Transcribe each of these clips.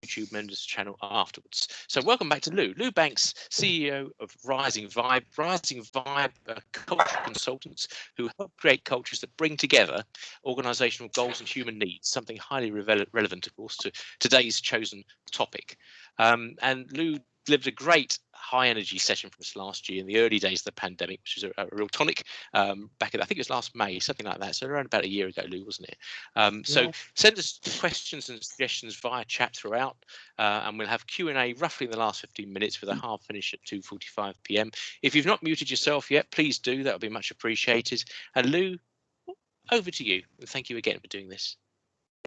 YouTube members channel afterwards. So welcome back to Lou. Lou Banks, CEO of Rising Vibe. Rising Vibe culture consultants who help create cultures that bring together organisational goals and human needs, something highly relevant, of course, to today's chosen topic. And Lou delivered a great high energy session from us last year in the early days of the pandemic, which was a real tonic back in, I think it was last May, something like that. So around about a year ago, Lou, wasn't it? So send us questions and suggestions via chat throughout, and we'll have Q&A roughly in the last 15 minutes with a hard finish at 2:45 p.m. If you've not muted yourself yet, please do. That would be much appreciated. And Lou, over to you. And thank you again for doing this.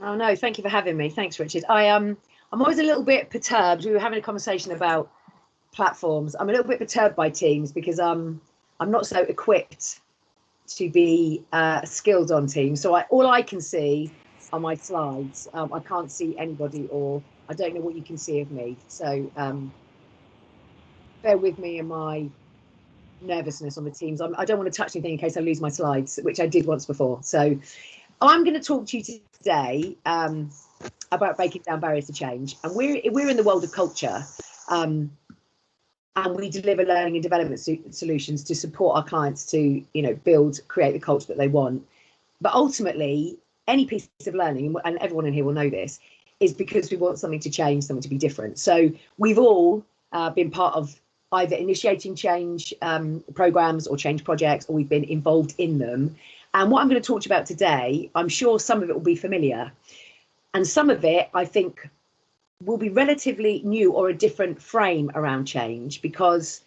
Oh no, thank you for having me. Thanks, Richard. I'm always a little bit perturbed. We were having a conversation about platforms. I'm a little bit perturbed by Teams because I'm not so equipped to be skilled on Teams. So all I can see are my slides. I can't see anybody, or I don't know what you can see of me. So bear with me and my nervousness on the Teams. I don't want to touch anything in case I lose my slides, which I did once before. So I'm going to talk to you today about breaking down barriers to change. And we're in the world of culture. And we deliver learning and development solutions to support our clients to, create the culture that they want. But ultimately, any piece of learning, and everyone in here will know this, is because we want something to change, something to be different. So we've all been part of either initiating change programs or change projects, or we've been involved in them. And what I'm going to talk to you about today, I'm sure some of it will be familiar. And some of it, I think, will be relatively new or a different frame around change, because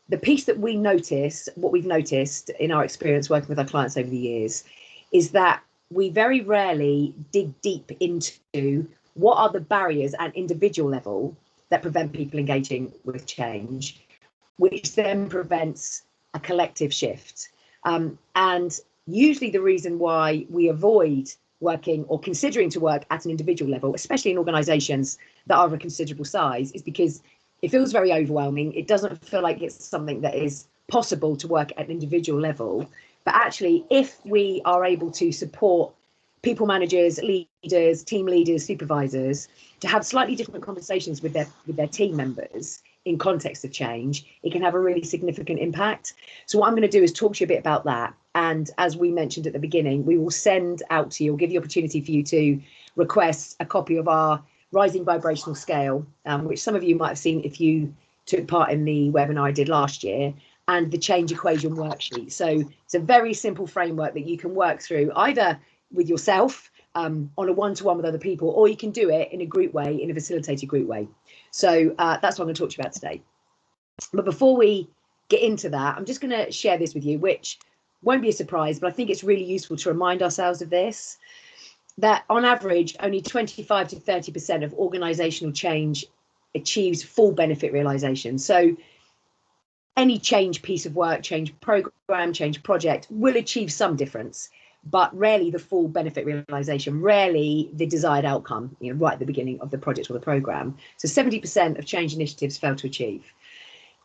the piece that we notice, what we've noticed in our experience working with our clients over the years, is that we very rarely dig deep into what are the barriers at individual level that prevent people engaging with change, which then prevents a collective shift. And usually the reason why we avoid working or considering to work at an individual level, especially in organizations that are of a considerable size, is because it feels very overwhelming. It doesn't feel like it's something that is possible to work at an individual level. But actually, if we are able to support people managers, leaders, team leaders, supervisors to have slightly different conversations with their team members in context of change, it can have a really significant impact. So what I'm going to do is talk to you a bit about that. And as we mentioned at the beginning, we will send out to you, or give you the opportunity for you to request a copy of our Rising Vibrational Scale, which some of you might have seen if you took part in the webinar I did last year, and the Change Equation worksheet. So it's a very simple framework that you can work through either with yourself on a one-to-one with other people, or you can do it in a group way, in a facilitated group way. So that's what I'm going to talk to you about today. But before we get into that, I'm just going to share this with you, which won't be a surprise, but I think it's really useful to remind ourselves of this, that on average, only 25 to 30% of organizational change achieves full benefit realization. So any change piece of work, change program, change project will achieve some difference, but rarely the full benefit realization, rarely the desired outcome, right at the beginning of the project or the program. So 70% of change initiatives fail to achieve.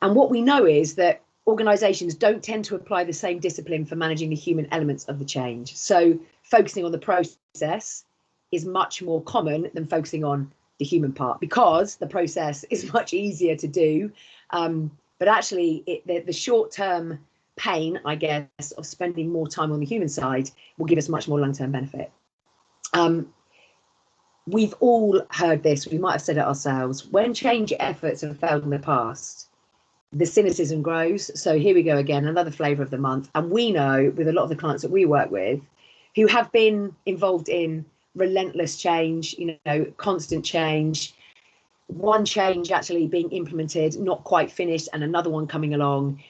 And what we know is that organizations don't tend to apply the same discipline for managing the human elements of the change. So focusing on the process is much more common than focusing on the human part, because the process is much easier to do. But actually, the short-term pain, I guess, of spending more time on the human side will give us much more long-term benefit. We've all heard this, we might have said it ourselves, when change efforts have failed in the past, the cynicism grows. So here we go again, another flavour of the month. And we know with a lot of the clients that we work with who have been involved in relentless change, constant change, one change actually being implemented, not quite finished, and another one coming along,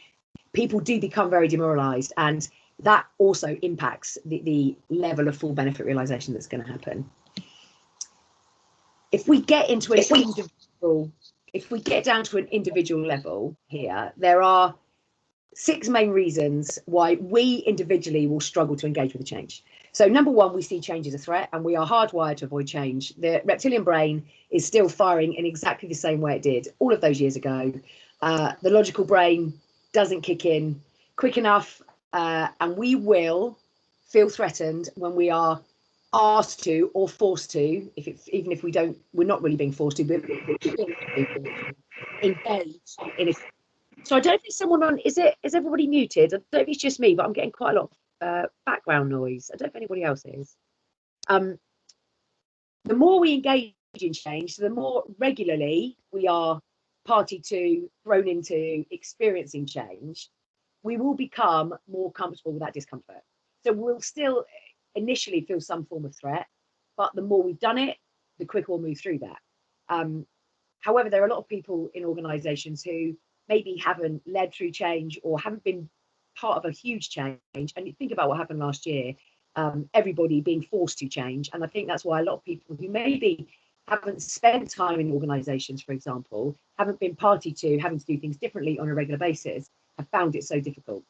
people do become very demoralised. And that also impacts the level of full benefit realisation that's going to happen. If we get into an individual, if we get down to an individual level here, there are 6 main reasons why we individually will struggle to engage with the change. So number one, we see change as a threat, and we are hardwired to avoid change. The reptilian brain is still firing in exactly the same way it did all of those years ago. The logical brain doesn't kick in quick enough, and we will feel threatened when we are asked to or forced to, even if we're not really being forced to, but engage in a. So I don't know if there's someone on. Is everybody muted? I don't know if it's just me, but I'm getting quite a lot of background noise. I don't know if anybody else is. The more we engage in change, so the more regularly we are party to, thrown into experiencing change, we will become more comfortable with that discomfort. So we'll still initially feel some form of threat, but the more we've done it, the quicker we'll move through that. However, there are a lot of people in organizations who maybe haven't led through change or haven't been part of a huge change. And you think about what happened last year, everybody being forced to change. And I think that's why a lot of people who maybe haven't spent time in organizations, for example, haven't been party to having to do things differently on a regular basis, have found it so difficult.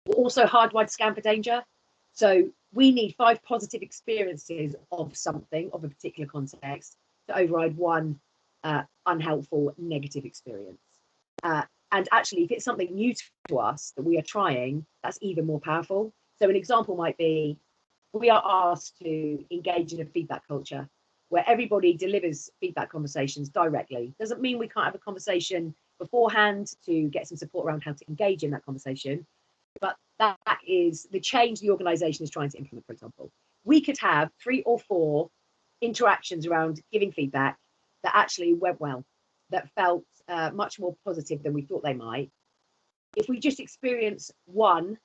We're also hardwired to scan for danger. So we need 5 positive experiences of something, of a particular context, to override one unhelpful negative experience. And actually, if it's something new to us that we are trying, that's even more powerful. So an example might be, we are asked to engage in a feedback culture where everybody delivers feedback conversations directly. Doesn't mean we can't have a conversation beforehand to get some support around how to engage in that conversation, but that is the change the organization is trying to implement. For example, we could have 3 or 4 interactions around giving feedback that actually went well, that felt much more positive than we thought they might. If we just experience one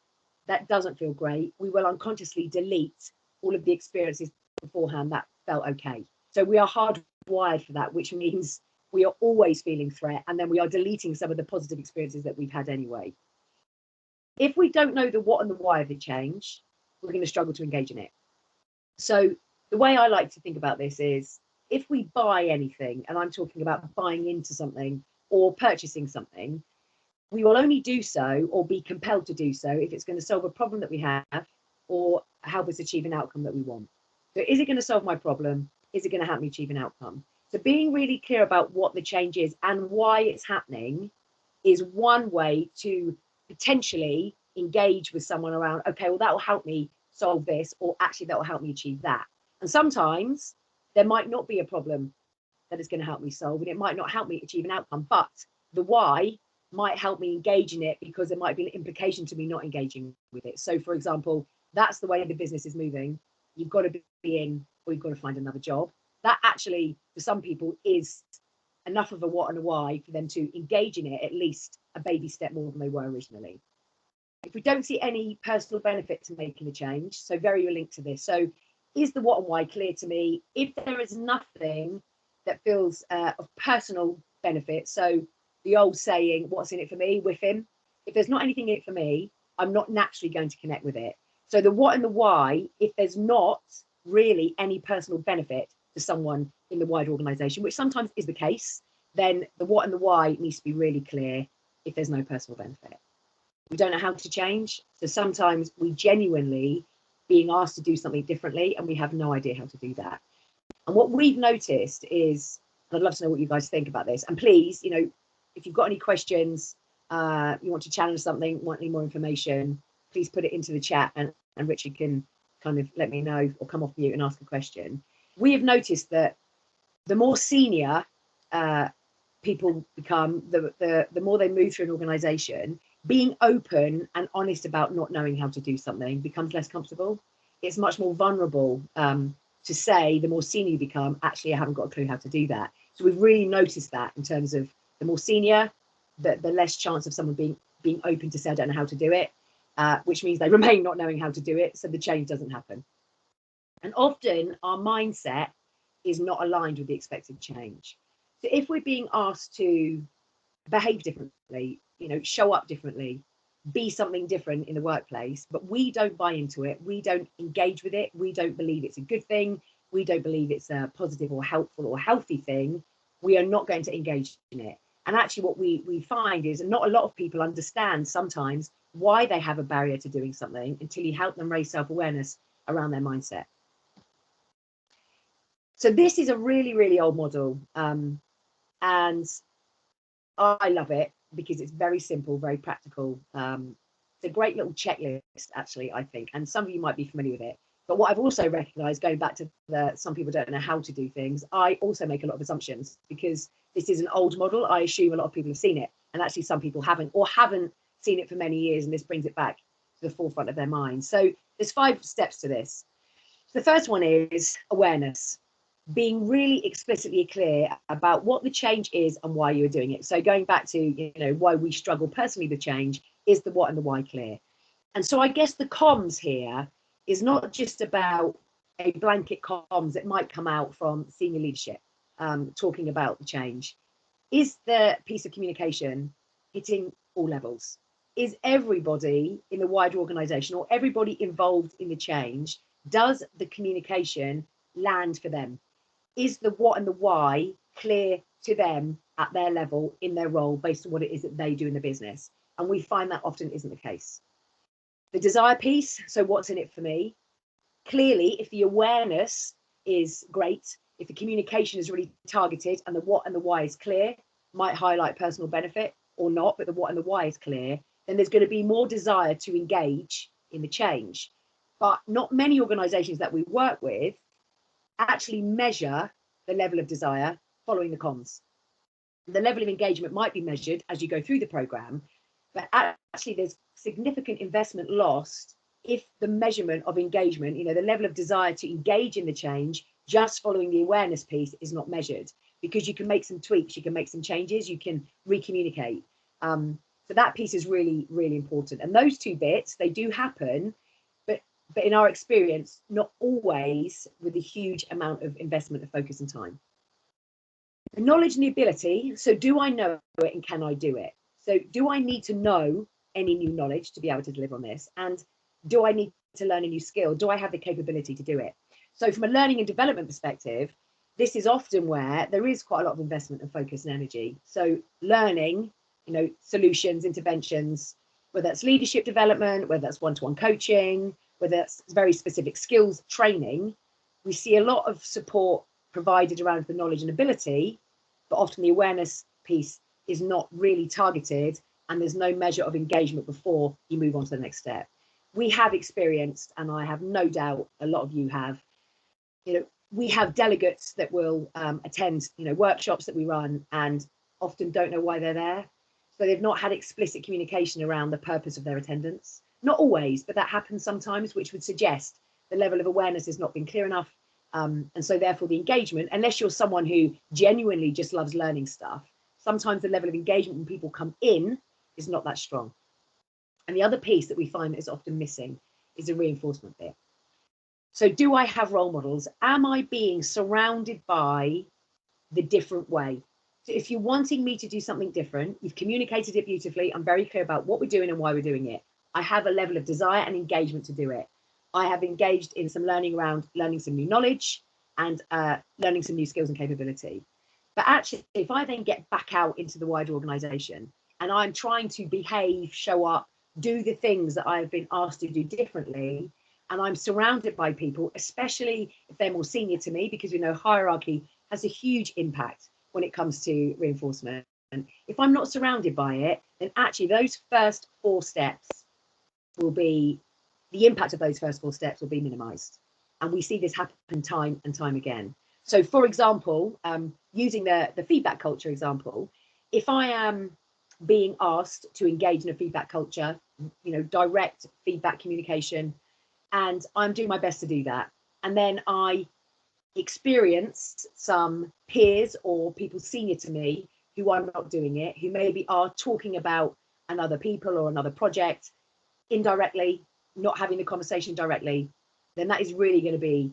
that doesn't feel great, we will unconsciously delete all of the experiences beforehand that felt okay. So we are hardwired for that, which means we are always feeling threat, and then we are deleting some of the positive experiences that we've had anyway. If we don't know the what and the why of the change, we're going to struggle to engage in it. So the way I like to think about this is, if we buy anything, and I'm talking about buying into something or purchasing something, we will only do so or be compelled to do so if it's going to solve a problem that we have or help us achieve an outcome that we want. So is it going to solve my problem? Is it going to help me achieve an outcome? So being really clear about what the change is and why it's happening is one way to potentially engage with someone around, okay, well, that will help me solve this, or actually that will help me achieve that. And sometimes there might not be a problem that is going to help me solve, and it might not help me achieve an outcome, but the why might help me engage in it because there might be an implication to me not engaging with it. So for example, that's the way the business is moving. You've got to be in, or you've got to find another job. That actually, for some people, is enough of a what and a why for them to engage in it, at least a baby step more than they were originally. If we don't see any personal benefit to making a change, so very linked to this. So is the what and why clear to me? If there is nothing that feels of personal benefit, so the old saying, what's in it for me, with him, if there's not anything in it for me, I'm not naturally going to connect with it. So the what and the why, if there's not really any personal benefit to someone in the wider organization, which sometimes is the case, then the what and the why needs to be really clear if there's no personal benefit. We don't know how to change. So sometimes we genuinely being asked to do something differently and we have no idea how to do that. And what we've noticed is, and I'd love to know what you guys think about this. And please, you know, if you've got any questions, you want to challenge something, want any more information, please put it into the chat, and Richard can kind of let me know or come off mute and ask a question. We have noticed that the more senior people become, the more they move through an organization, being open and honest about not knowing how to do something becomes less comfortable. It's much more vulnerable to say, the more senior you become, actually, I haven't got a clue how to do that. So we've really noticed that in terms of the more senior, the less chance of someone being open to say, I don't know how to do it, which means they remain not knowing how to do it. So the change doesn't happen. And often our mindset is not aligned with the expected change. So if we're being asked to behave differently, you know, show up differently, be something different in the workplace, but we don't buy into it, we don't engage with it, we don't believe it's a good thing, we don't believe it's a positive or helpful or healthy thing, we are not going to engage in it. And actually what we find is not a lot of people understand sometimes why they have a barrier to doing something until you help them raise self-awareness around their mindset. So this is a really, really old model, and I love it because it's very simple, very practical. It's a great little checklist, actually, I think, and some of you might be familiar with it. But what I've also recognised, going back to some people don't know how to do things, I also make a lot of assumptions because this is an old model. I assume a lot of people have seen it, and actually some people haven't, or haven't seen it for many years, and this brings it back to the forefront of their mind. So there's 5 steps to this. The first one is awareness, being really explicitly clear about what the change is and why you're doing it. So going back to why we struggle personally with change, is the what and the why clear? And so I guess the comms here is not just about a blanket comms that might come out from senior leadership talking about the change. Is the piece of communication hitting all levels? Is everybody in the wider organisation or everybody involved in the change, does the communication land for them? Is the what and the why clear to them at their level in their role based on what it is that they do in the business? And we find that often isn't the case. The desire piece, so what's in it for me? Clearly, if the awareness is great, if the communication is really targeted and the what and the why is clear, might highlight personal benefit or not, but the what and the why is clear, then there's going to be more desire to engage in the change. But not many organisations that we work with actually measure the level of desire following the comms. The level of engagement might be measured as you go through the programme, but actually there's significant investment lost if the measurement of engagement, the level of desire to engage in the change just following the awareness piece is not measured, because you can make some tweaks, you can make some changes, you can re-communicate. So that piece is really, really important. And those 2 bits, they do happen, but in our experience, not always with a huge amount of investment of focus and time. The knowledge and the ability. So do I know it and can I do it? So do I need to know any new knowledge to be able to deliver on this? And do I need to learn a new skill? Do I have the capability to do it? So from a learning and development perspective, this is often where there is quite a lot of investment and focus and energy. So learning, solutions, interventions, whether that's leadership development, whether that's one-to-one coaching, whether that's very specific skills training, we see a lot of support provided around the knowledge and ability, but often the awareness piece is not really targeted and there's no measure of engagement before you move on to the next step. We have experienced, and I have no doubt a lot of you have, we have delegates that will attend, workshops that we run and often don't know why they're there. So they've not had explicit communication around the purpose of their attendance. Not always, but that happens sometimes, which would suggest the level of awareness has not been clear enough. And so therefore the engagement, unless you're someone who genuinely just loves learning stuff, sometimes the level of engagement when people come in is not that strong. And the other piece that we find that is often missing is the reinforcement bit. So do I have role models? Am I being surrounded by the different way? So if you're wanting me to do something different, you've communicated it beautifully. I'm very clear about what we're doing and why we're doing it. I have a level of desire and engagement to do it. I have engaged in some learning around learning some new knowledge and learning some new skills and capability. But actually, if I then get back out into the wider organisation and I'm trying to behave, show up, do the things that I've been asked to do differently, and I'm surrounded by people, especially if they're more senior to me, because we know hierarchy has a huge impact when it comes to reinforcement. And if I'm not surrounded by it, then actually those first 4 steps will be, the impact of those first 4 steps will be minimized. And we see this happen time and time again. So for example, using the feedback culture example, if I am being asked to engage in a feedback culture, direct feedback communication, and I'm doing my best to do that, and then I experience some peers or people senior to me who are not doing it, who maybe are talking about another people or another project indirectly, not having the conversation directly, then that is really going to be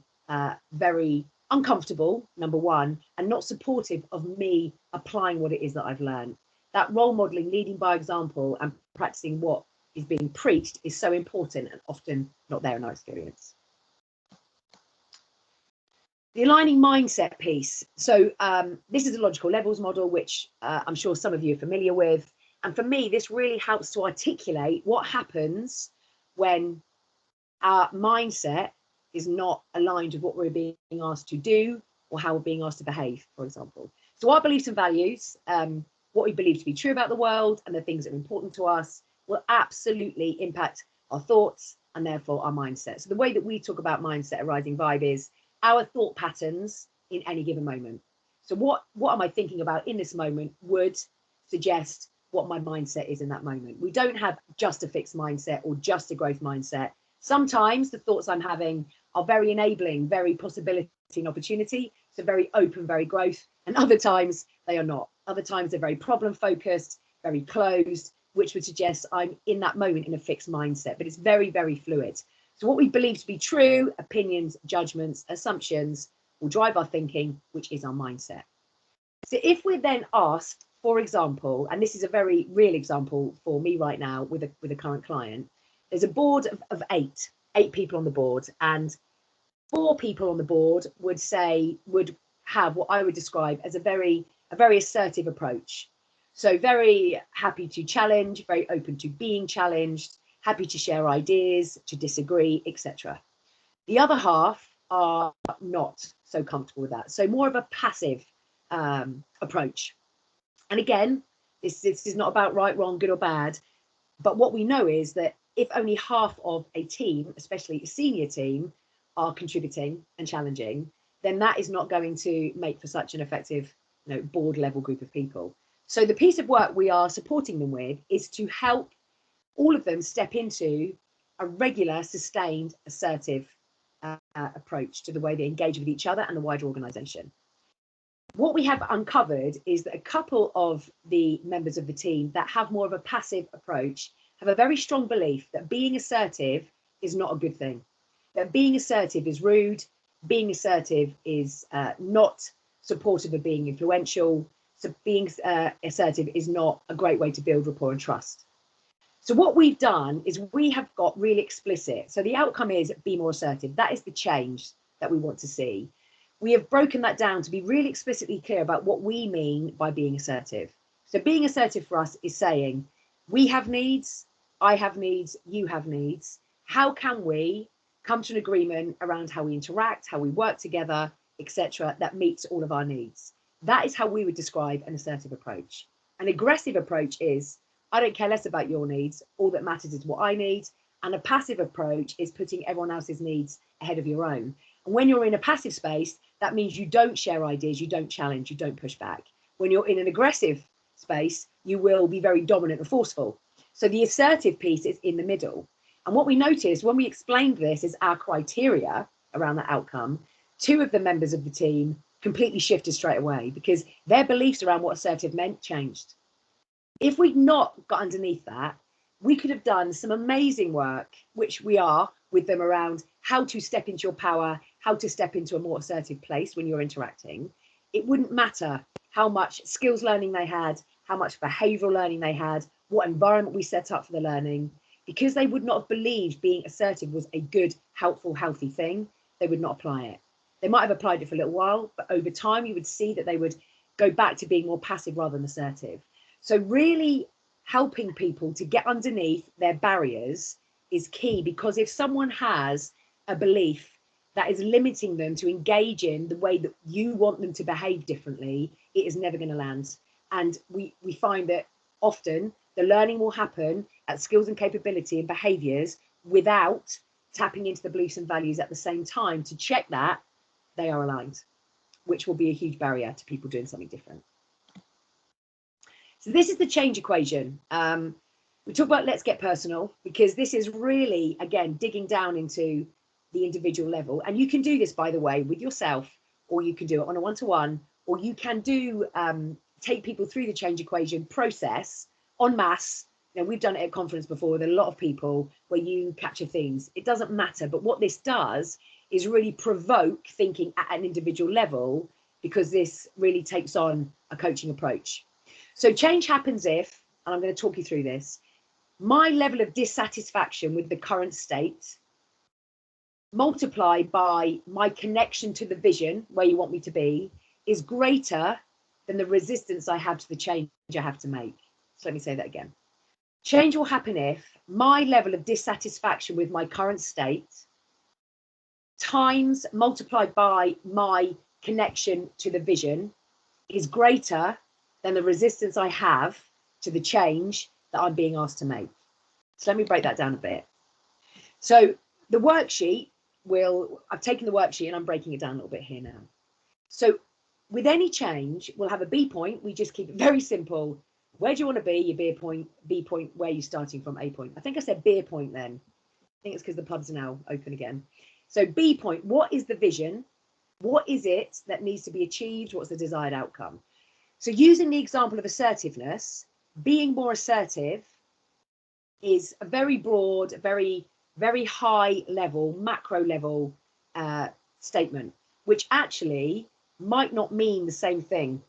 very uncomfortable, number one, and not supportive of me applying what it is that I've learned. That role modeling, leading by example and practicing what is being preached is so important and often not there in our experience. The aligning mindset piece. So this is a logical levels model, which I'm sure some of you are familiar with. And for me, this really helps to articulate what happens when our mindset is not aligned with what we're being asked to do or how we're being asked to behave, for example. So our beliefs and values, what we believe to be true about the world and the things that are important to us will absolutely impact our thoughts, and therefore our mindset. So the way that we talk about mindset at Rising Vibe is our thought patterns in any given moment. So what am I thinking about in this moment would suggest what my mindset is in that moment. We don't have just a fixed mindset or just a growth mindset. Sometimes the thoughts I'm having are very enabling, very possibility and opportunity, so very open, very growth, and other times they are not. Other times they're very problem focused, very closed, which would suggest I'm in that moment in a fixed mindset, but it's very, very fluid. So what we believe to be true, opinions, judgments, assumptions will drive our thinking, which is our mindset. So if we're then asked, for example, and this is a very real example for me right now with a current client, there's a board of eight people on the board, and 4 people on the board would have what I would describe as a very assertive approach. So very happy to challenge, very open to being challenged, happy to share ideas, to disagree, etc. The other half are not so comfortable with that. So more of a passive approach. And again, this is not about right, wrong, good or bad. But what we know is that if only half of a team, especially a senior team, are contributing and challenging, then that is not going to make for such an effective, board level group of people. So the piece of work we are supporting them with is to help all of them step into a regular, sustained, assertive approach to the way they engage with each other and the wider organisation. What we have uncovered is that a couple of the members of the team that have more of a passive approach have a very strong belief that being assertive is not a good thing, that being assertive is rude, being assertive is not supportive of being influential, so being assertive is not a great way to build rapport and trust. So what we've done is we have got really explicit. So the outcome is be more assertive. That is the change that we want to see. We have broken that down to be really explicitly clear about what we mean by being assertive. So being assertive for us is saying, we have needs, I have needs, you have needs. How can we come to an agreement around how we interact, how we work together, etc., that meets all of our needs? That is how we would describe an assertive approach. An aggressive approach is, I don't care less about your needs, all that matters is what I need. And a passive approach is putting everyone else's needs ahead of your own. And when you're in a passive space, that means you don't share ideas, you don't challenge, you don't push back. When you're in an aggressive space, you will be very dominant and forceful. So the assertive piece is in the middle. And what we noticed when we explained this as our criteria around that outcome, 2 of the members of the team completely shifted straight away because their beliefs around what assertive meant changed. If we'd not got underneath that, we could have done some amazing work, which we are with them, around how to step into your power, how to step into a more assertive place when you're interacting. It wouldn't matter how much skills learning they had, how much behavioural learning they had, what environment we set up for the learning, because they would not have believed being assertive was a good, helpful, healthy thing, they would not apply it. They might have applied it for a little while, but over time you would see that they would go back to being more passive rather than assertive. So really helping people to get underneath their barriers is key, because if someone has a belief that is limiting them to engage in the way that you want them to behave differently, it is never going to land. And we find that often the learning will happen at skills and capability and behaviours without tapping into the beliefs and values at the same time to check that they are aligned, which will be a huge barrier to people doing something different. So this is the change equation. We talk about let's get personal, because this is really, again, digging down into the individual level. And you can do this, by the way, with yourself, or you can do it on a one-to-one, or you can do take people through the change equation process en masse. We've done it at conference before with a lot of people where you capture themes. It doesn't matter. But what this does is really provoke thinking at an individual level, because this really takes on a coaching approach. So change happens if, and I'm going to talk you through this, my level of dissatisfaction with the current state multiplied by my connection to the vision where you want me to be is greater than the resistance I have to the change I have to make. So let me say that again. Change will happen if my level of dissatisfaction with my current state times multiplied by my connection to the vision is greater than the resistance I have to the change that I'm being asked to make. So let me break that down a bit. So the worksheet I've taken the worksheet and I'm breaking it down a little bit here now. So with any change, we'll have a B point. We just keep it very simple. Where do you want to be? Your B point, where you're starting from, A point. I think I said beer point then. I think it's because the pubs are now open again. So B point, what is the vision? What is it that needs to be achieved? What's the desired outcome? So using the example of assertiveness, being more assertive is a very broad, very, very high level, macro level statement, which actually might not mean the same thing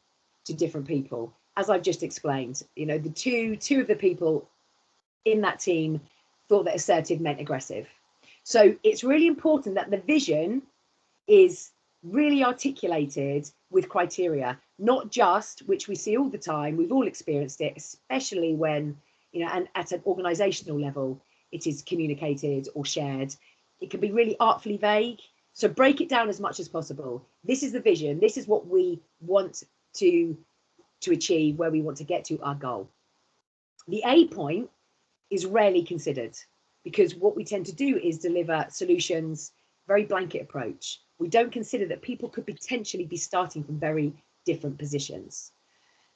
to different people. As I've just explained, you know, the two of the people in that team thought that assertive meant aggressive. So it's really important that the vision is really articulated with criteria, not just, which we see all the time, we've all experienced it, especially when, you know, and at an organizational level, it is communicated or shared. It can be really artfully vague. So break it down as much as possible. This is the vision. This is what we want to achieve, where we want to get to our goal. The A point is rarely considered because what we tend to do is deliver solutions, very blanket approach. We don't consider that people could potentially be starting from very different positions.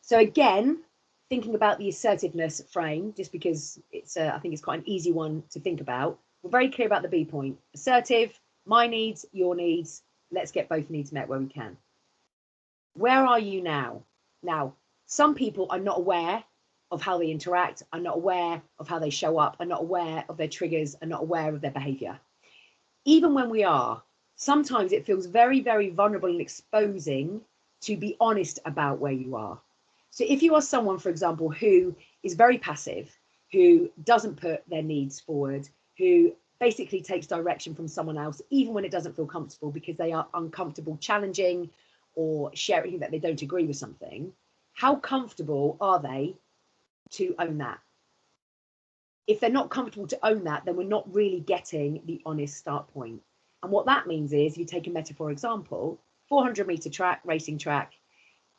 So again, thinking about the assertiveness frame, just because it's I think it's quite an easy one to think about. We're very clear about the B point. Assertive, my needs, your needs. Let's get both needs met where we can. Where are you now? Now, some people are not aware of how they interact, are not aware of how they show up, are not aware of their triggers, are not aware of their behavior. Even when we are, sometimes it feels very, very vulnerable and exposing to be honest about where you are. So if you are someone, for example, who is very passive, who doesn't put their needs forward, who basically takes direction from someone else, even when it doesn't feel comfortable because they are uncomfortable challenging or sharing that they don't agree with something, how comfortable are they to own that? If they're not comfortable to own that, then we're not really getting the honest start point. And what that means is, if you take a metaphor example, 400-meter track, racing track,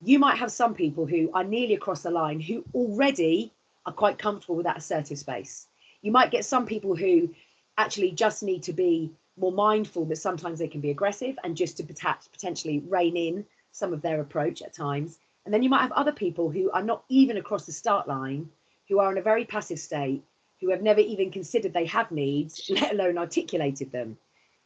you might have some people who are nearly across the line who already are quite comfortable with that assertive space. You might get some people who actually just need to be more mindful that sometimes they can be aggressive and just to potentially rein in some of their approach at times. And then you might have other people who are not even across the start line, who are in a very passive state, who have never even considered they have needs, let alone articulated them.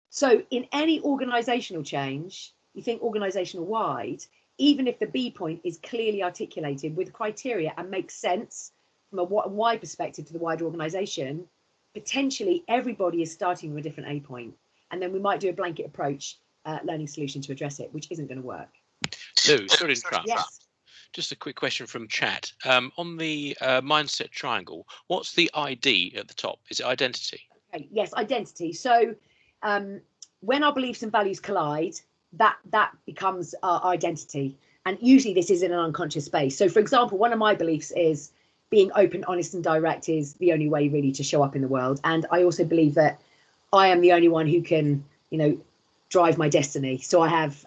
So in any organizational change, you think organizational wide, even if the B point is clearly articulated with criteria and makes sense from a wide perspective to the wider organization, potentially everybody is starting with a different A point. And then we might do a blanket approach learning solution to address it, which isn't going to work. Lou, sorry to interrupt. Yes. Just a quick question from chat. On the mindset triangle, what's the ID at the top? Is it identity? Okay, yes, identity. So when our beliefs and values collide, that becomes our identity. And usually this is in an unconscious space. So for example, one of my beliefs is being open, honest and direct is the only way really to show up in the world. And I also believe that I am the only one who can, you know, drive my destiny. So I have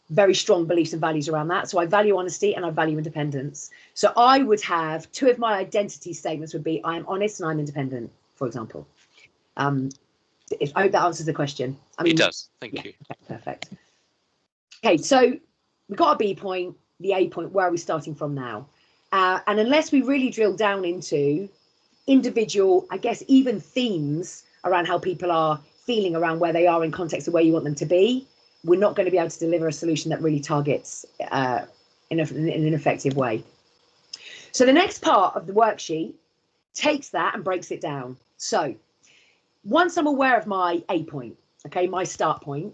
very strong beliefs and values around that. So I value honesty and I value independence. So I would have two of my identity statements would be I am honest and I'm independent, for example. I hope that answers the question. I mean, it does. Thank you. Okay, perfect. Okay, so we've got a B point, the A point, where are we starting from now? And unless we really drill down into individual, I guess, even themes around how people are feeling around where they are in context of where you want them to be, we're not going to be able to deliver a solution that really targets in an effective way. So the next part of the worksheet takes that and breaks it down. So once I'm aware of my A point, okay, my start point,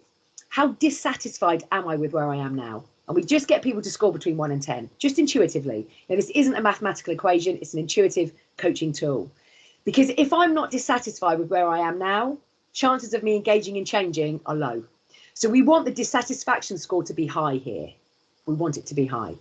how dissatisfied am I with where I am now? And we just get people to score between 1 and 10, just intuitively. Now, this isn't a mathematical equation, it's an intuitive coaching tool. Because if I'm not dissatisfied with where I am now, chances of me engaging and changing are low. So we want the dissatisfaction score to be high here. We want it to be high.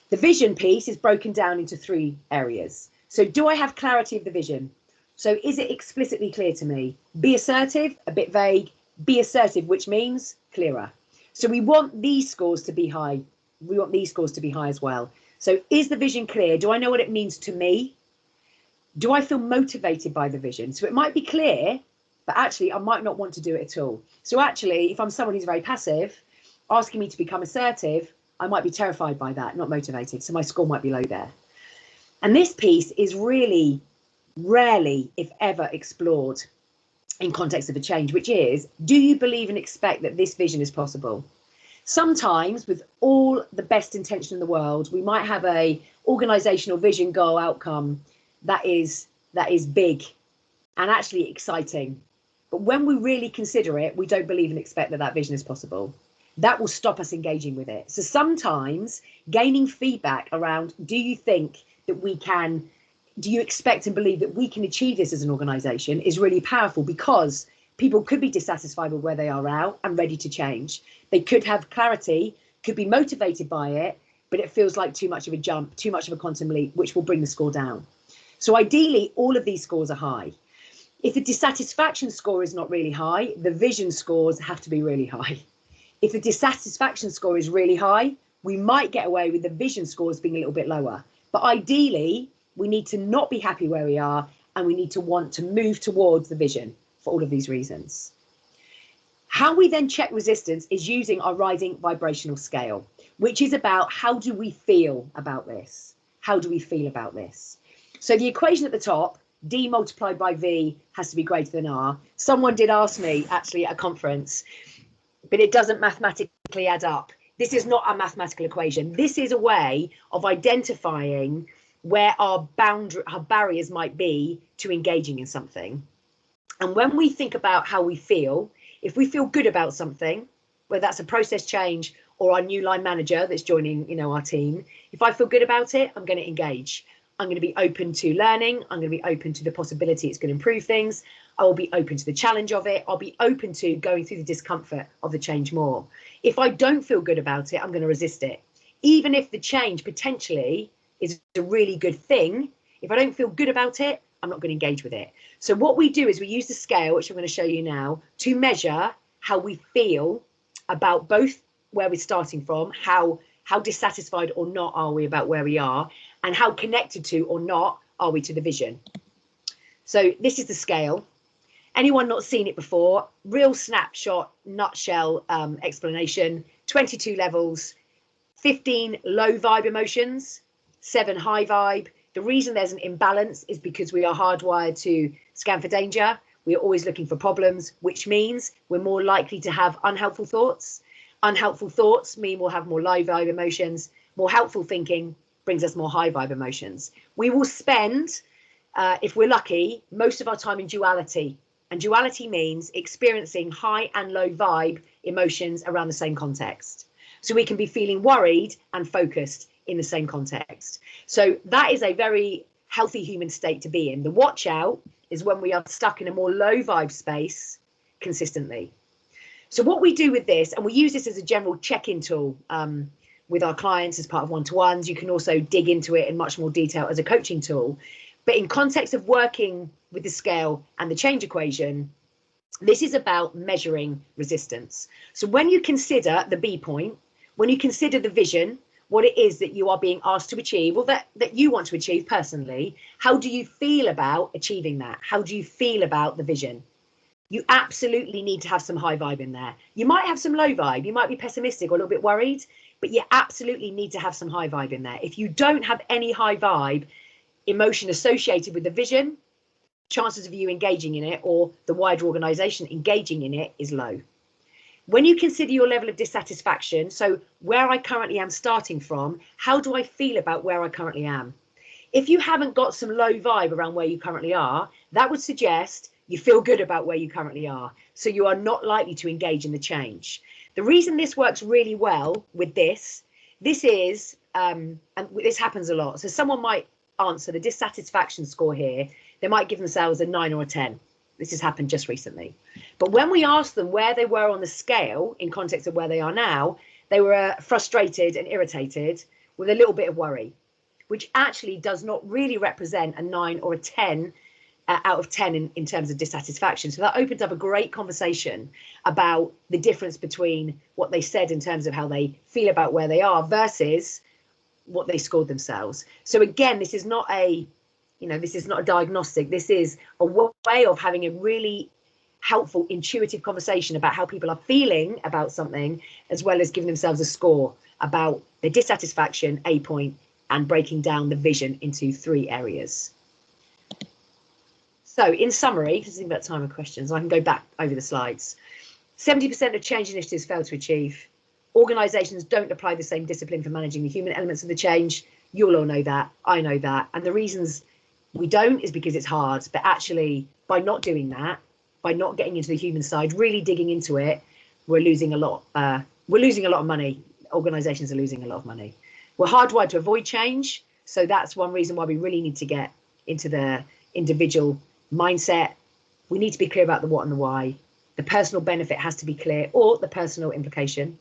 The vision piece is broken down into 3 areas. So do I have clarity of the vision? So is it explicitly clear to me? Be assertive, a bit vague. Be assertive, which means clearer. So we want these scores to be high. We want these scores to be high as well. So is the vision clear? Do I know what it means to me? Do I feel motivated by the vision? So it might be clear, but actually I might not want to do it at all. So actually, if I'm someone who's very passive, asking me to become assertive, I might be terrified by that, not motivated. So my score might be low there. And this piece is really rarely, if ever, explored in context of a change, which is, do you believe and expect that this vision is possible? Sometimes, with all the best intention in the world, we might have a organizational vision, goal, outcome that is big and actually exciting. But when we really consider it, we don't believe and expect that that vision is possible. That will stop us engaging with it. So sometimes gaining feedback around, do you think that we can, do you expect and believe that we can achieve this as an organization, is really powerful, because people could be dissatisfied with where they are now and ready to change. They could have clarity, could be motivated by it, but it feels like too much of a jump, too much of a quantum leap, which will bring the score down. So ideally, all of these scores are high. If the dissatisfaction score is not really high, the vision scores have to be really high. If the dissatisfaction score is really high, we might get away with the vision scores being a little bit lower. But ideally, we need to not be happy where we are, and we need to want to move towards the vision for all of these reasons. How we then check resistance is using our rising vibrational scale, which is about how do we feel about this? How do we feel about this? So the equation at the top, D multiplied by V, has to be greater than R. Someone did ask me actually at a conference, but it doesn't mathematically add up. This is not a mathematical equation. This is a way of identifying where our barriers might be to engaging in something. And when we think about how we feel, if we feel good about something, whether that's a process change or our new line manager that's joining, our team, if I feel good about it, I'm going to engage. I'm going to be open to learning. I'm going to be open to the possibility it's going to improve things. I will be open to the challenge of it. I'll be open to going through the discomfort of the change more. If I don't feel good about it, I'm going to resist it. Even if the change potentially is a really good thing, if I don't feel good about it, I'm not going to engage with it. So what we do is we use the scale, which I'm going to show you now, to measure how we feel about both where we're starting from, how dissatisfied or not are we about where we are, and how connected to or not are we to the vision. So this is the scale. Anyone not seen it before, real snapshot, nutshell explanation, 22 levels, 15 low vibe emotions, 7 high vibe. The reason there's an imbalance is because we are hardwired to scan for danger. We are always looking for problems, which means we're more likely to have unhelpful thoughts. Unhelpful thoughts mean we'll have more low vibe emotions. More helpful thinking brings us more high vibe emotions. We will spend, if we're lucky, most of our time in duality. And duality means experiencing high and low vibe emotions around the same context. So we can be feeling worried and focused in the same context. So that is a very healthy human state to be in. The watch out is when we are stuck in a more low vibe space consistently. So what we do with this, and we use this as a general check-in tool with our clients as part of one-to-ones. You can also dig into it in much more detail as a coaching tool. But in context of working with the scale and the change equation, this is about measuring resistance. So when you consider the B point, when you consider the vision, what it is that you are being asked to achieve, or that you want to achieve personally, how do you feel about achieving that? How do you feel about the vision? You absolutely need to have some high vibe in there. You might have some low vibe. You might be pessimistic or a little bit worried, but you absolutely need to have some high vibe in there. If you don't have any high vibe emotion associated with the vision, chances of you engaging in it or the wider organization engaging in it is low. When you consider your level of dissatisfaction, so where I currently am starting from, how do I feel about where I currently am? If you haven't got some low vibe around where you currently are, that would suggest you feel good about where you currently are. So you are not likely to engage in the change. The reason this works really well with this is, and this happens a lot. So someone might answer the dissatisfaction score here. They might give themselves a 9 or a 10. This has happened just recently. But when we asked them where they were on the scale in context of where they are now, they were frustrated and irritated with a little bit of worry, which actually does not really represent a 9 or a 10 out of 10 in terms of dissatisfaction. So that opens up a great conversation about the difference between what they said in terms of how they feel about where they are versus what they scored themselves. So again, this is not a diagnostic. This is a way of having a really helpful, intuitive conversation about how people are feeling about something, as well as giving themselves a score about the dissatisfaction, A point, and breaking down the vision into 3 areas. So in summary, because I think about time and questions, I can go back over the slides. 70% of change initiatives fail to achieve. Organisations don't apply the same discipline for managing the human elements of the change. You'll all know that, I know that. And the reasons we don't is because it's hard, but actually by not doing that, by not getting into the human side, really digging into it, we're losing a lot of money. Organisations are losing a lot of money. We're hardwired to avoid change. So that's one reason why we really need to get into the individual mindset. We need to be clear about the what and the why. The personal benefit has to be clear, or the personal implication.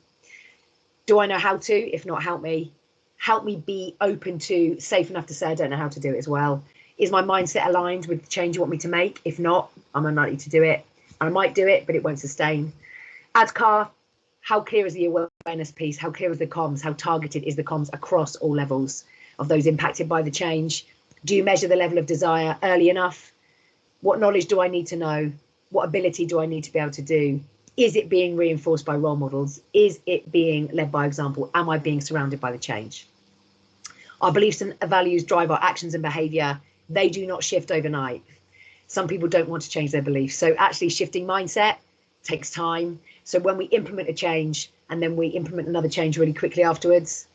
Do I know how to? If not, help me. Help me be open to, safe enough to say I don't know how to do it as well. Is my mindset aligned with the change you want me to make? If not, I'm unlikely to do it. I might do it, but it won't sustain. ADKAR, how clear is the awareness piece? How clear is the comms? How targeted is the comms across all levels of those impacted by the change? Do you measure the level of desire early enough? What knowledge do I need to know? What ability do I need to be able to do? Is it being reinforced by role models? Is it being led by example? Am I being surrounded by the change? Our beliefs and values drive our actions and behaviour. They do not shift overnight. Some people don't want to change their beliefs. So actually shifting mindset takes time. So when we implement a change and then we implement another change really quickly afterwards,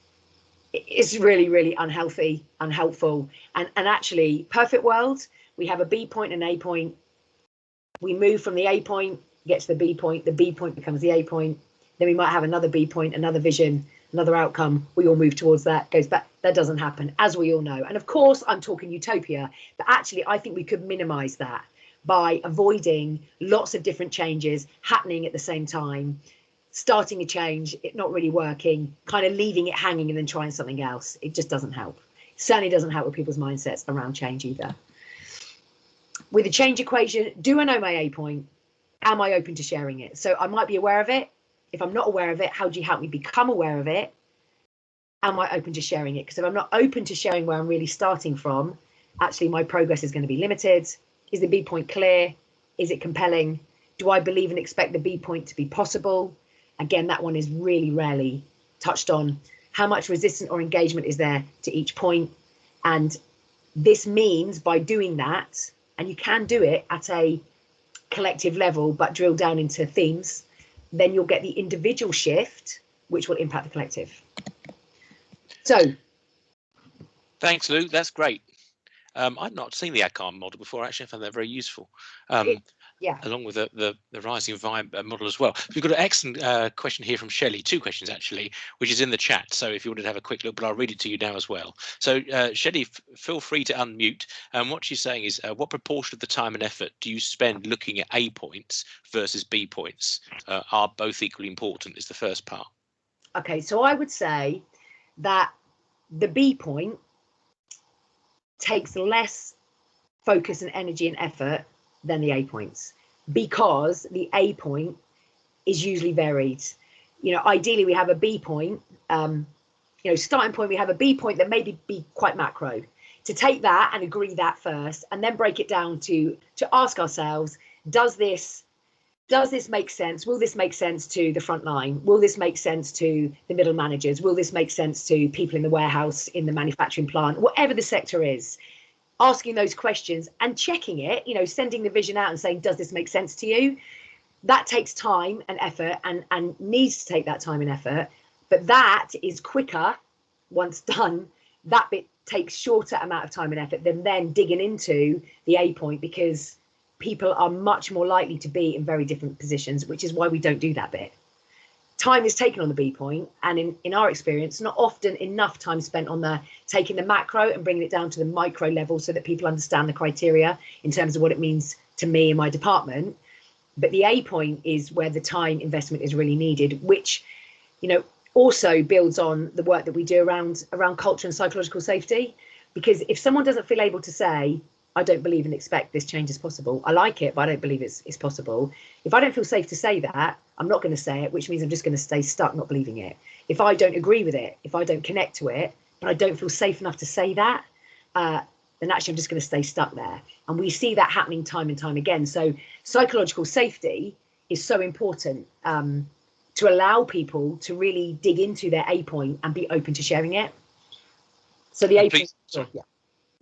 it's really, really unhealthy, unhelpful. And actually, perfect world, we have a B point and an A point. We move from the A point, get to the B point becomes the A point. Then we might have another B point, another vision, another outcome. We all move towards that, goes back. That doesn't happen, as we all know. And of course, I'm talking utopia, but actually, I think we could minimize that by avoiding lots of different changes happening at the same time, starting a change, it not really working, kind of leaving it hanging and then trying something else. It just doesn't help. It certainly doesn't help with people's mindsets around change either. With the change equation, do I know my A point? Am I open to sharing it? So I might be aware of it. If I'm not aware of it, how do you help me become aware of it? Am I open to sharing it? Because if I'm not open to sharing where I'm really starting from, actually my progress is going to be limited. Is the B point clear? Is it compelling? Do I believe and expect the B point to be possible? Again, that one is really rarely touched on. How much resistance or engagement is there to each point? And this means by doing that, and you can do it at a collective level, but drill down into themes, then you'll get the individual shift, which will impact the collective. So. Thanks, Lou. That's great. I've not seen the ADKAR model before. Actually, I found that very useful. Yeah. Along with the Rising Vibe model as well. We've got an excellent question here from Shelley, 2 questions actually, which is in the chat. So if you wanted to have a quick look, but I'll read it to you now as well. So Shelley, feel free to unmute. And what she's saying is, what proportion of the time and effort do you spend looking at A points versus B points? Are both equally important is the first part. Okay, so I would say that the B point takes less focus and energy and effort than the A points, because the A point is usually varied. You know, ideally we have a B point, starting point, we have a B point that maybe be quite macro. To take that and agree that first, and then break it down to ask ourselves, does this make sense? Will this make sense to the front line? Will this make sense to the middle managers? Will this make sense to people in the warehouse, in the manufacturing plant, whatever the sector is? Asking those questions and checking it, sending the vision out and saying, does this make sense to you? That takes time and effort and needs to take that time and effort. But that is quicker once done. That bit takes shorter amount of time and effort than then digging into the A point, because people are much more likely to be in very different positions, which is why we don't do that bit. Time is taken on the B point, and in our experience, not often enough time spent on taking the macro and bringing it down to the micro level so that people understand the criteria in terms of what it means to me and my department. But the A point is where the time investment is really needed, which, also builds on the work that we do around culture and psychological safety. Because if someone doesn't feel able to say, I don't believe and expect this change is possible, I like it, but I don't believe it's possible. If I don't feel safe to say that, I'm not going to say it, which means I'm just going to stay stuck not believing it. If I don't agree with it, if I don't connect to it, but I don't feel safe enough to say that, then actually I'm just going to stay stuck there. And we see that happening time and time again. So psychological safety is so important, to allow people to really dig into their A point and be open to sharing it. So the A point,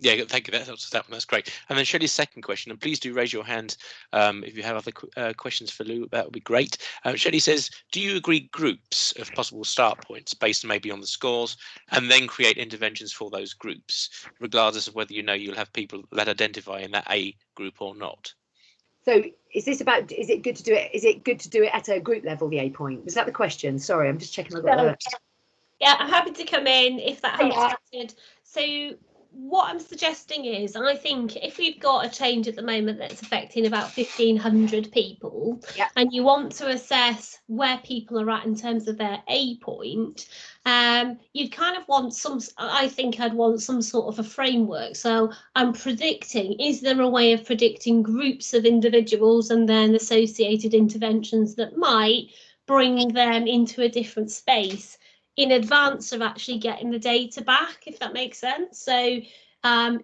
yeah, thank you. That's great. And then Shelley's second question, and please do raise your hand if you have other questions for Lou. That would be great. Shelley says, do you agree groups of possible start points based maybe on the scores, and then create interventions for those groups, regardless of whether you'll have people that identify in that A group or not? So is this about, is it good to do it at a group level, the A point? Was that the question? Sorry, I'm just checking. Yeah, I'm happy to come in if that helps. So what I'm suggesting is, I think if we've got a change at the moment that's affecting about 1,500 people, and you want to assess where people are at in terms of their A point, you'd kind of want I think I'd want some sort of a framework. So I'm predicting, is there a way of predicting groups of individuals and then associated interventions that might bring them into a different space in advance of actually getting the data back, if that makes sense? So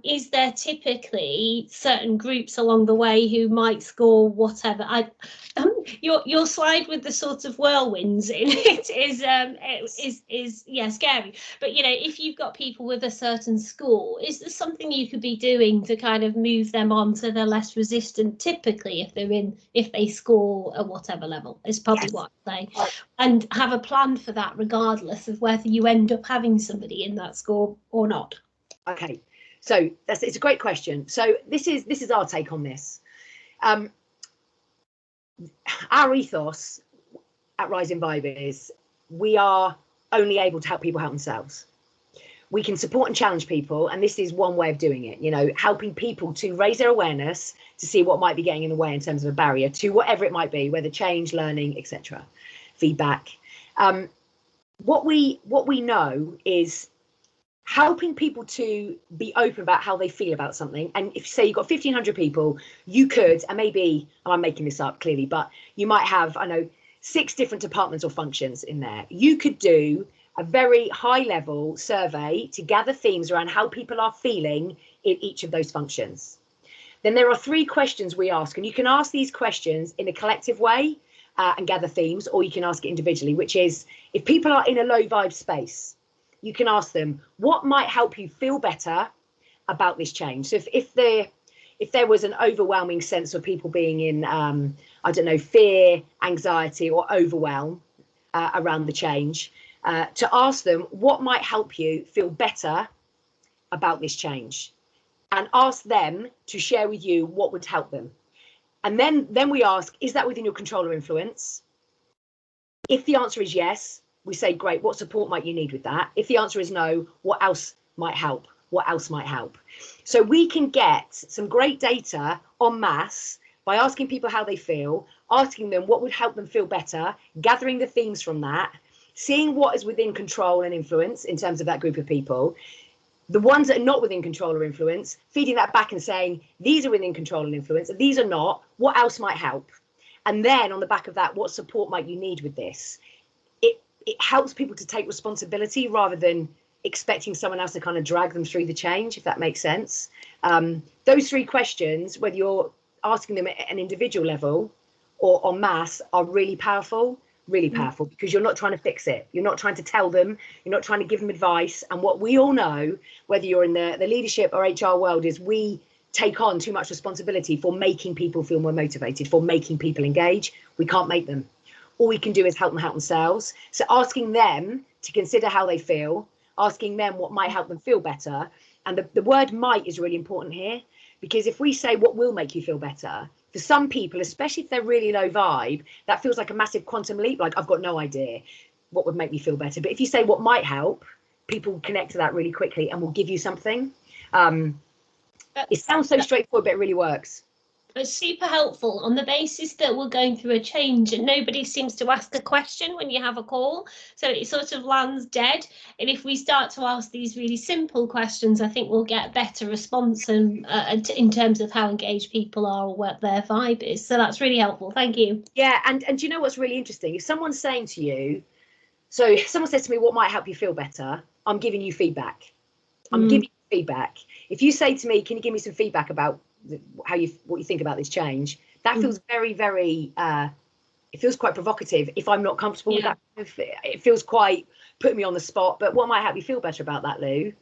is there typically certain groups along the way who might score whatever? Your slide with the sort of whirlwinds in it is scary. But if you've got people with a certain score, is there something you could be doing to kind of move them on so they're less resistant? Typically, if they score at whatever level, is probably what I'd say, and have a plan for that, regardless of whether you end up having somebody in that score or not. Okay. So it's a great question. So this is our take on this. Our ethos at Rising Vibe is we are only able to help people help themselves. We can support and challenge people, and this is one way of doing it, helping people to raise their awareness, to see what might be getting in the way in terms of a barrier to whatever it might be, whether change, learning, etc., feedback. What we know is helping people to be open about how they feel about something. And if, say, you've got 1,500 people, you could, and maybe I'm making this up clearly, but you might have, 6 different departments or functions in there. You could do a very high level survey to gather themes around how people are feeling in each of those functions. Then there are 3 questions we ask, and you can ask these questions in a collective way and gather themes, or you can ask it individually, which is, if people are in a low vibe space, you can ask them, what might help you feel better about this change? So if there was an overwhelming sense of people being in, fear, anxiety, or overwhelm around the change, to ask them, what might help you feel better about this change? And ask them to share with you what would help them. And then we ask, is that within your control or influence? If the answer is yes, we say, great, what support might you need with that? If the answer is no, what else might help? What else might help? So we can get some great data en masse by asking people how they feel, asking them what would help them feel better, gathering the themes from that, seeing what is within control and influence in terms of that group of people. The ones that are not within control or influence, feeding that back and saying, these are within control and influence, and these are not, what else might help? And then on the back of that, what support might you need with this? It helps people to take responsibility rather than expecting someone else to kind of drag them through the change, if that makes sense. Those 3 questions, whether you're asking them at an individual level or en masse, are really powerful, because you're not trying to fix it. You're not trying to tell them, you're not trying to give them advice. And what we all know, whether you're in the leadership or HR world, is we take on too much responsibility for making people feel more motivated, for making people engage. We can't make them. All we can do is help them help themselves. So asking them to consider how they feel, asking them what might help them feel better. And the word might is really important here, because if we say what will make you feel better, for some people, especially if they're really low vibe, that feels like a massive quantum leap. Like, I've got no idea what would make me feel better. But if you say what might help, people connect to that really quickly and will give you something. It sounds so straightforward, but it really works. It's super helpful on the basis that we're going through a change and nobody seems to ask a question when you have a call. So it sort of lands dead. And if we start to ask these really simple questions, I think we'll get better response and in terms of how engaged people are or what their vibe is. So that's really helpful. Thank you. Yeah. And do you know what's really interesting? If someone's saying to you, so someone says to me, what might help you feel better? I'm giving you feedback. I'm giving you feedback. If you say to me, can you give me some feedback about what you think about this change, that feels very, very it feels quite provocative if I'm not comfortable with that. It feels quite putting me on the spot. But what might help you feel better about that, Lou,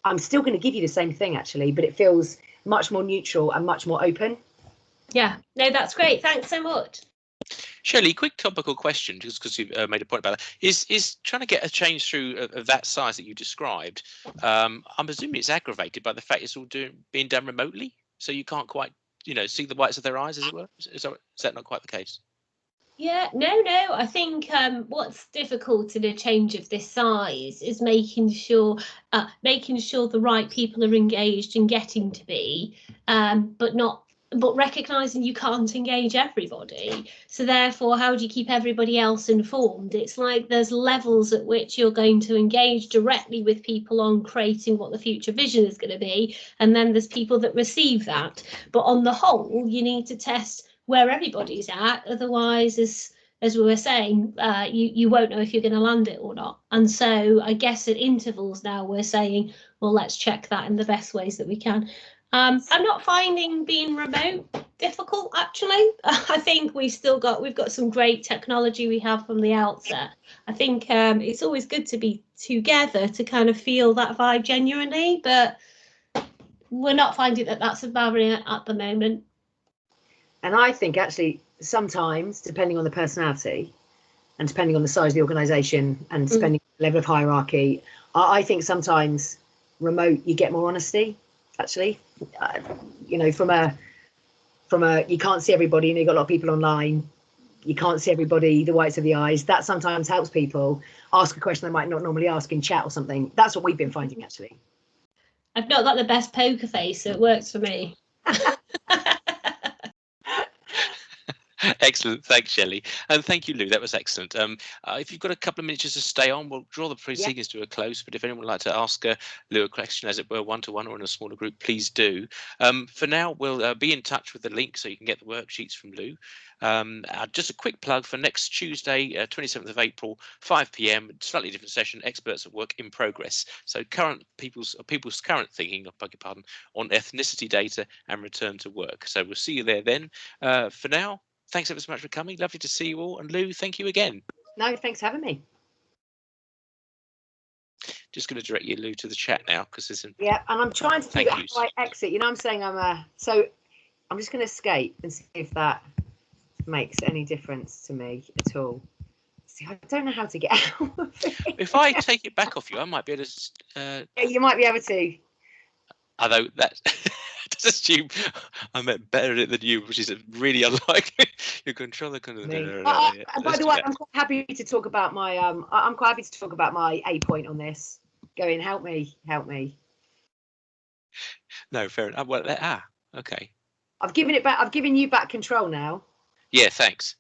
I'm still going to give you the same thing actually, but it feels much more neutral and much more open. Yeah, no, that's great. Thanks so much. Shelley, quick topical question, just because you made a point about that. Is trying to get a change through of that size that you described, I'm assuming it's aggravated by the fact it's all being done remotely, so you can't quite, see the whites of their eyes, as it were. Is that not quite the case? Yeah, no, I think what's difficult in a change of this size is making sure the right people are engaged and getting to be, but recognizing you can't engage everybody. So therefore, how do you keep everybody else informed? It's like there's levels at which you're going to engage directly with people on creating what the future vision is going to be, and then there's people that receive that. But on the whole, you need to test where everybody's at, otherwise, as we were saying, you won't know if you're going to land it or not. And so I guess at intervals now we're saying, well, let's check that in the best ways that we can. I'm not finding being remote difficult, actually. I think we've got some great technology we have from the outset. I think it's always good to be together to kind of feel that vibe genuinely, but we're not finding that that's a barrier at the moment. And I think actually sometimes, depending on the personality and depending on the size of the organisation and depending on the level of hierarchy, I think sometimes remote you get more honesty. Actually, from a you can't see everybody and you've got a lot of people online. You can't see everybody, the whites of the eyes. That sometimes helps people ask a question they might not normally ask in chat or something. That's what we've been finding actually. I've not got the best poker face, so it works for me. Excellent, thanks, Shelley, and thank you, Lou. That was excellent. If you've got a couple of minutes just to stay on, we'll draw the proceedings to a close. But if anyone would like to ask Lou a question, as it were, one-to-one or in a smaller group, please do. For now, we'll be in touch with the link so you can get the worksheets from Lou. Just a quick plug for next Tuesday, 27th of April, 5 p.m. Slightly different session. Experts at work in progress. So people's current thinking, I beg your pardon, on ethnicity data and return to work. So we'll see you there then. For now, thanks ever so much for coming. Lovely to see you all. And Lou, thank you again. No, thanks for having me. Just going to direct you, Lou, to the chat now because there's an. Yeah, and I'm trying to figure out how I exit. I'm saying so I'm just going to escape and see if that makes any difference to me at all. See, I don't know how to get out of it. If I take it back off you, I might be able to. Yeah, you might be able to. Although that does assume I'm better at it than you, which is really unlikely. Your controller kind of. By the way, I'm quite happy to talk about my I'm quite happy to talk about my A point on this. Going, help me. No, fair enough. Well, okay. I've given you back control now. Yeah, thanks.